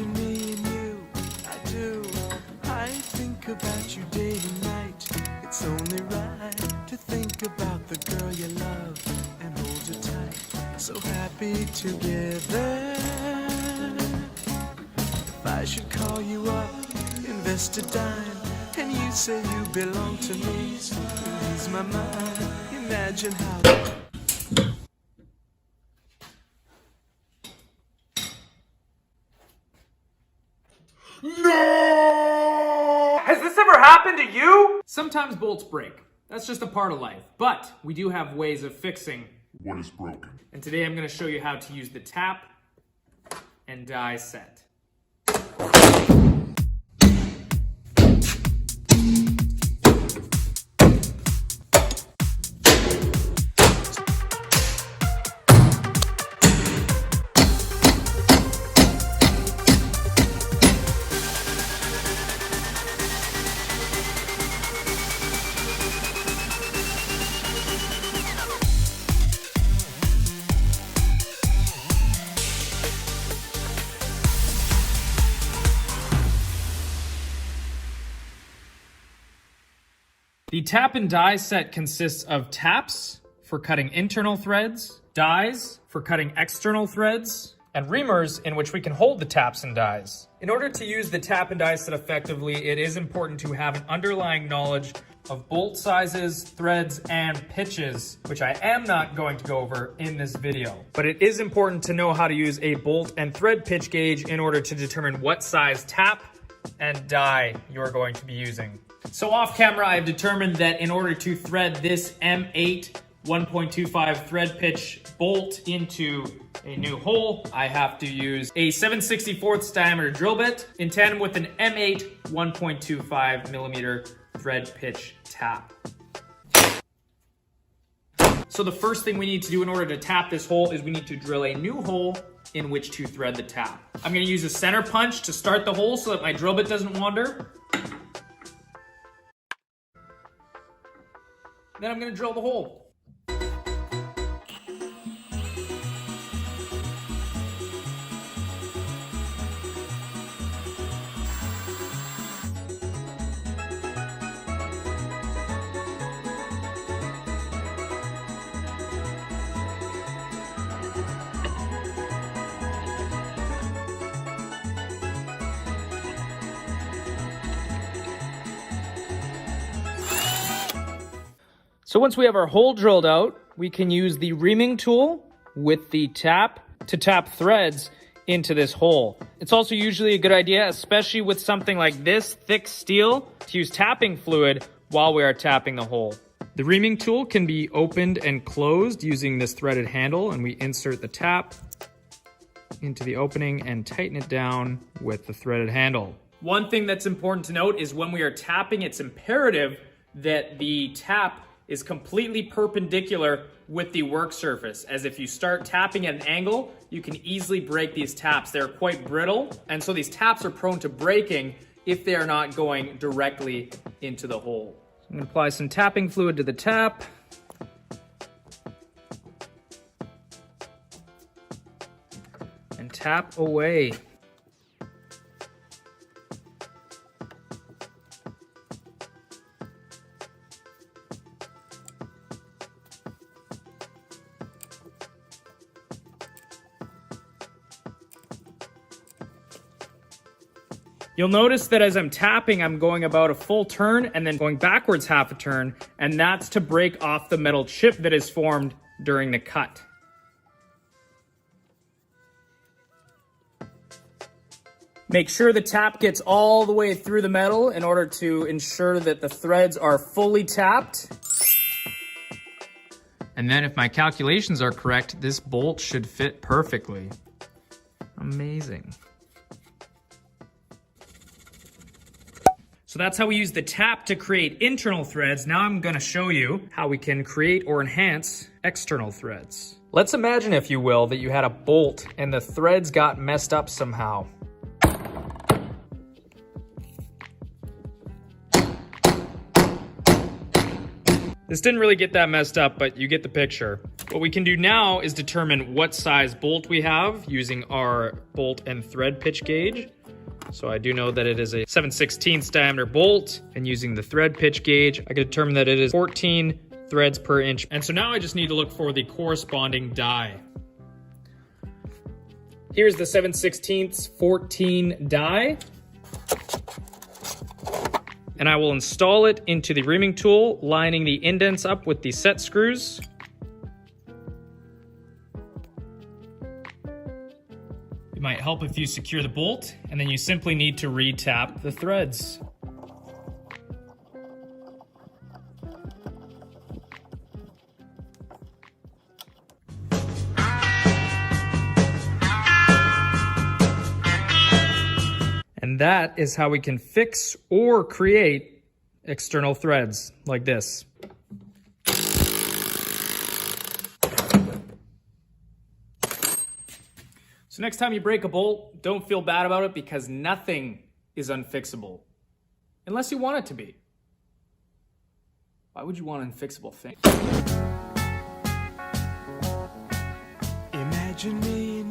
Imagine me and you, I do. I think about you day and night. It's only right to think about the girl you love and hold you tight. So happy together. If I should call you up, invest a dime, and you say you belong to me, ease my mind. Imagine how. No! Has this ever happened to you? Sometimes bolts break. That's just a part of life. But we do have ways of fixing what is broken. And today I'm going to show you how to use the tap and die set. The tap and die set consists of taps for cutting internal threads, dies for cutting external threads, and reamers in which we can hold the taps and dies. In order to use the tap and die set effectively, it is important to have an underlying knowledge of bolt sizes, threads, and pitches, which I am not going to go over in this video. But it is important to know how to use a bolt and thread pitch gauge in order to determine what size tap and die you're going to be using. So off camera, I've determined that in order to thread this M8 1.25 thread pitch bolt into a new hole, I have to use a 7/64 diameter drill bit in tandem with an M8 1.25 millimeter thread pitch tap. So the first thing we need to do in order to tap this hole is we need to drill a new hole in which to thread the tap. I'm going to use a center punch to start the hole so that my drill bit doesn't wander. Then I'm going to drill the hole. So once we have our hole drilled out, we can use the reaming tool with the tap to tap threads into this hole. It's also usually a good idea, especially with something like this thick steel, to use tapping fluid while we are tapping the hole. The reaming tool can be opened and closed using this threaded handle, and we insert the tap into the opening and tighten it down with the threaded handle. One thing that's important to note is when we are tapping, it's imperative that the tap is completely perpendicular with the work surface, as if you start tapping at an angle, you can easily break these taps. They're quite brittle, and so these taps are prone to breaking if they are not going directly into the hole. I'm gonna apply some tapping fluid to the tap. And tap away. You'll notice that as I'm tapping, I'm going about a full turn and then going backwards half a turn, and that's to break off the metal chip that is formed during the cut. Make sure the tap gets all the way through the metal in order to ensure that the threads are fully tapped. And then if my calculations are correct, this bolt should fit perfectly. Amazing. So that's how we use the tap to create internal threads. Now I'm gonna show you how we can create or enhance external threads. Let's imagine, if you will, that you had a bolt and the threads got messed up somehow. This didn't really get that messed up, but you get the picture. What we can do now is determine what size bolt we have using our bolt and thread pitch gauge. So I do know that it is a 7/16 diameter bolt, and using the thread pitch gauge, I can determine that it is 14 threads per inch. And so now I just need to look for the corresponding die. Here's the 7/16 14 die. And I will install it into the reaming tool, lining the indents up with the set screws. It might help if you secure the bolt, and then you simply need to re-tap the threads. And that is how we can fix or create external threads like this. So next time you break a bolt, don't feel bad about it because nothing is unfixable. Unless you want it to be. Why would you want an unfixable thing? Imagine me